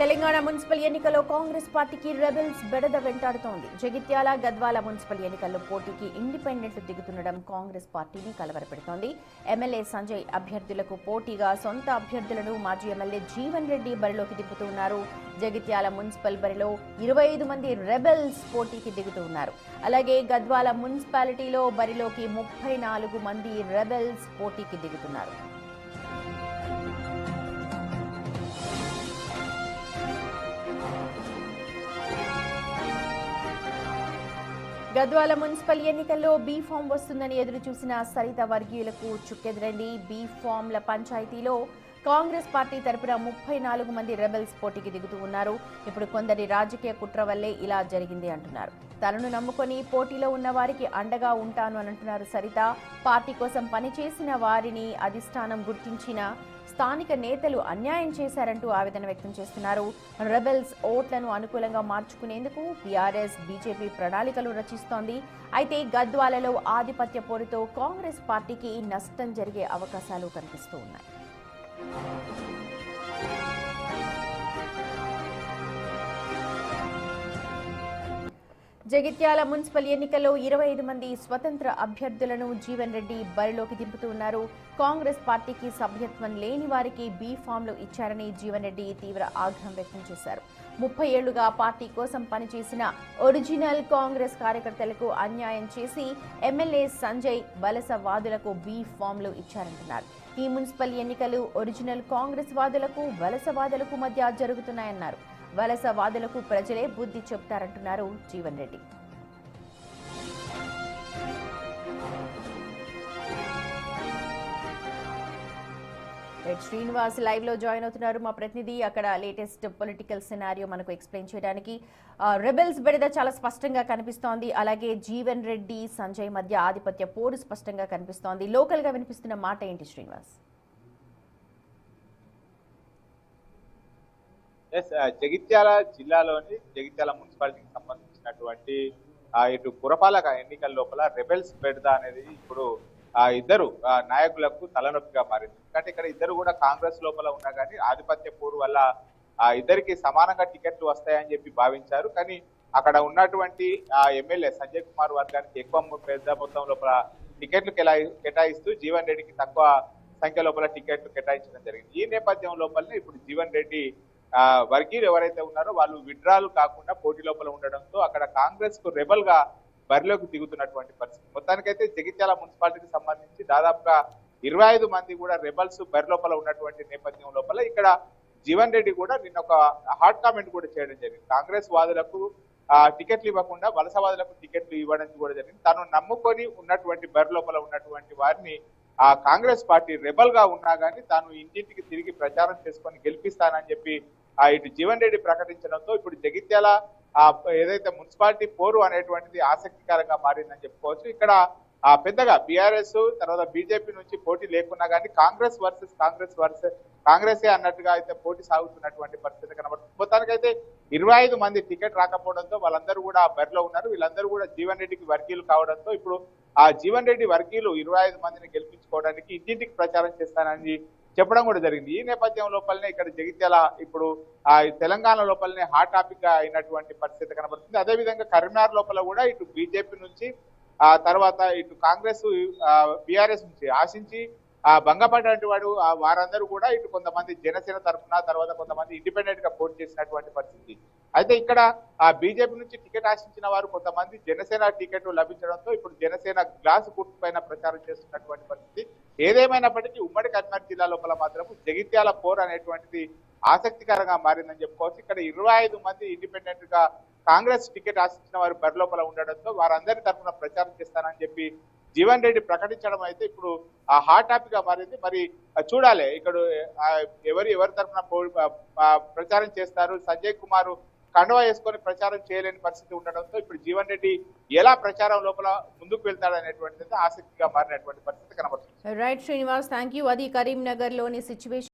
Telangana municipal ఎన్నికల్లో కాంగ్రెస్ పార్టీకి rebels బెడద వెంటాడుతోంది. జగిత్యాల, గద్వాల మున్సిపల్ ఎన్నికల్లో పోటీకి ఇండిపెండెంట్లు దిగుతుండడం కాంగ్రెస్ పార్టీని కలవరపెడుతోంది. ఎమ్మెల్యే సంజయ్ అభ్యర్థులకు పోటీగా సొంత అభ్యర్థులను మాజీ ఎమ్మెల్యే జీవన్ రెడ్డి బరిలోకి దింపుతున్నారు. జగిత్యాల మున్సిపల్ బరిలో 25 మంది రెబెల్స్ పోటీకి దిగుతున్నారు. అలాగే గద్వాల మున్సిపాలిటీలో బరిలోకి 34 మంది రెబెల్స్ పోటీకి దిగుతున్నారు. గద్వాల మున్సిపల్ ఎన్నికల్లో బీ ఫామ్ వస్తుందని ఎదురు చూసిన సరిత వర్గీయులకు చుక్కెదురైంది. బీ ఫామ్ల పంచాయతీలో కాంగ్రెస్ పార్టీ తరపున 34 మంది రెబెల్స్ పోటీకి దిగుతూ ఉన్నారు. ఇప్పుడు కొందరి రాజకీయ కుట్ర వల్లే ఇలా జరిగింది అంటున్నారు. తనను నమ్ముకొని పోటీలో ఉన్న వారికి అండగా ఉంటాను అని అంటున్నారు సరిత. పార్టీ కోసం పనిచేసిన వారిని అధిష్టానం గుర్తించిన స్థానిక నేతలు అన్యాయం చేశారంటూ ఆవేదన వ్యక్తం చేస్తున్నారు. రెబెల్స్ ఓట్లను అనుకూలంగా మార్చుకునేందుకు బీఆర్ఎస్, బీజేపీ ప్రణాళికలు రచిస్తోంది. అయితే గద్వాలలో ఆధిపత్య పోరుతో కాంగ్రెస్ పార్టీకి నష్టం జరిగే అవకాశాలు కనిపిస్తూ ఉన్నాయి. జగిత్యాల మున్సిపల్ ఎన్నికల్లో 25 మంది స్వతంత్ర అభ్యర్థులను జీవన్ రెడ్డి బరిలోకి దింపుతున్నారు. కాంగ్రెస్ పార్టీకి సభ్యత్వం లేని వారికి బీ ఫామ్లు ఇచ్చారని జీవన్ రెడ్డి తీవ్ర ఆగ్రహం వ్యక్తం చేశారు. 30 ఏళ్లుగా పార్టీ కోసం పనిచేసిన ఒరిజినల్ కాంగ్రెస్ కార్యకర్తలకు అన్యాయం చేసి ఎమ్మెల్యే సంజయ్ వలసవాదులకు బీ ఫామ్లు ఇచ్చారంటున్నారు. ఈ మున్సిపల్ ఎన్నికలు ఒరిజినల్ కాంగ్రెస్ వాదులకు, వలసవాదులకు మధ్య జరుగుతున్నాయన్నారు. వలసవాదులకు ప్రజలే బుద్ధి చెప్తారంటున్నారు జీవన్ రెడ్డి. శ్రీనివాస్ లైవ్ లో జాయిన్ అవుతున్నారు, మా ప్రతినిధి. అక్కడ లేటెస్ట్ పొలిటికల్ సినారియో మనకు ఎక్స్ప్లెయిన్ చేయడానికి రెబెల్స్ బెడద చాలా స్పష్టంగా కనిపిస్తోంది. అలాగే జీవన్ రెడ్డి, సంజయ్ మధ్య ఆధిపత్య పోరు స్పష్టంగా కనిపిస్తోంది. లోకల్ గా వినిపిస్తున్న మాట ఏంటి శ్రీనివాస్? జగిత్యాల జిల్లాలోని జగిత్యాల మున్సిపాలిటీకి సంబంధించినటువంటి ఇటు పురపాలక ఎన్నికల లోపల రెబెల్స్ బెడద అనేది ఇప్పుడు ఇద్దరు నాయకులకు తలనొప్పిగా మారింది. ఎందుకంటే ఇక్కడ ఇద్దరు కూడా కాంగ్రెస్ లోపల ఉన్నా కానీ ఆధిపత్య పోరు వల్ల ఇద్దరికి సమానంగా టికెట్లు వస్తాయని చెప్పి భావించారు. కానీ అక్కడ ఉన్నటువంటి ఎమ్మెల్యే సంజయ్ కుమార్ వర్గానికి ఎక్కువ పెద్ద మొత్తం లోపల టికెట్లు కేటాయిస్తూ జీవన్ రెడ్డికి తక్కువ సంఖ్య లోపల టికెట్లు కేటాయించడం జరిగింది. ఈ నేపథ్యం లోపలనే ఇప్పుడు జీవన్ రెడ్డి వర్గీయులు ఎవరైతే ఉన్నారో వాళ్ళు విడ్రాలు కాకుండా పోటీ లోపల ఉండడంతో అక్కడ కాంగ్రెస్ కు రెబల్ గా బరిలోకి దిగుతున్నటువంటి పరిస్థితి. మొత్తానికైతే జగిత్యాల మున్సిపాలిటీకి సంబంధించి దాదాపుగా 25 మంది కూడా రెబల్స్ బరి లోపల ఉన్నటువంటి నేపథ్యం లోపల ఇక్కడ జీవన్ రెడ్డి కూడా నిన్న ఒక హాట్ కామెంట్ కూడా చేయడం జరిగింది. కాంగ్రెస్ వాదులకు టికెట్లు ఇవ్వకుండా వలసవాదులకు టికెట్లు ఇవ్వడం కూడా జరిగింది. తను నమ్ముకొని ఉన్నటువంటి బరి లోపల ఉన్నటువంటి వారిని కాంగ్రెస్ పార్టీ రెబల్ గా ఉన్నా కానీ తాను ఇంటింటికి తిరిగి ప్రచారం చేసుకొని గెలిపిస్తానని చెప్పి ఇటు జీవన్ రెడ్డి ప్రకటించడంతో ఇప్పుడు జగిత్యాల ఏదైతే మున్సిపాలిటీ పోరు అనేటువంటిది ఆసక్తికరంగా మారిందని చెప్పుకోవచ్చు. ఇక్కడ పెద్దగా బీఆర్ఎస్ తర్వాత బీజేపీ నుంచి పోటీ లేకున్నా కానీ కాంగ్రెస్ వర్సెస్ కాంగ్రెసే అన్నట్టుగా అయితే పోటీ సాగుతున్నటువంటి పరిస్థితి కనబడుతుంది. మొత్తానికైతే 25 మంది టికెట్ రాకపోవడంతో వాళ్ళందరూ కూడా బరిలో ఉన్నారు. వీళ్ళందరూ కూడా జీవన్ రెడ్డికి వర్గీయులు కావడంతో ఇప్పుడు జీవన్ రెడ్డి వర్గీయులు 25 మందిని గెలిపించుకోవడానికి ఇంటింటికి ప్రచారం చేస్తానని చెప్పడం కూడా జరిగింది. ఈ నేపథ్యం లోపలనే ఇక్కడ జగిత్యాల ఇప్పుడు తెలంగాణ లోపలనే హాట్ టాపిక్ గా అయినటువంటి పరిస్థితి కనబడుతుంది. అదేవిధంగా కరీంనగర్ లోపల కూడా ఇటు బీజేపీ నుంచి తర్వాత ఇటు కాంగ్రెస్ బీఆర్ఎస్ నుంచి ఆశించి భంగపడినటువంటి వాడు వారందరూ కూడా ఇటు కొంతమంది జనసేన తరఫున తర్వాత కొంతమంది ఇండిపెండెంట్ గా పోటీ చేసినటువంటి పరిస్థితి. అయితే ఇక్కడ బీజేపీ నుంచి టికెట్ ఆశించిన వారు కొంతమంది జనసేన టికెట్ లభించడంతో ఇప్పుడు జనసేన గ్లాసు గుర్తు పైన ప్రచారం చేస్తున్నటువంటి పరిస్థితి. ఏదేమైనప్పటికీ ఉమ్మడి కరీంనగర్ జిల్లా లోపల మాత్రం జగిత్యాల పోర్ అనేటువంటిది ఆసక్తికరంగా మారిందని చెప్పుకోవచ్చు. ఇక్కడ 25 మంది ఇండిపెండెంట్ గా కాంగ్రెస్ టికెట్ ఆశించిన వారు బరిలోపల ఉండడంతో వారందరి తరఫున ప్రచారం చేస్తానని చెప్పి జీవన్ రెడ్డి ప్రకటించడం అయితే ఇప్పుడు హాట్ టాపిక్ గా మారింది. మరి చూడాలి ఇక్కడ ఎవరి తరఫున ప్రచారం చేస్తారు. సంజయ్ కుమార్ కండువా వేసుకొని ప్రచారం చేయలేని పరిస్థితి ఉండడంతో ఇప్పుడు జీవన్ రెడ్డి ఎలా ప్రచారం లోపల ముందుకు వెళ్తాడనేటువంటిది ఆసక్తిగా మారినటువంటి పరిస్థితి కనబడుతుంది. Right Srinivas, thank you. అది కరీంనగర్ లోని సిచ్యువేషన్.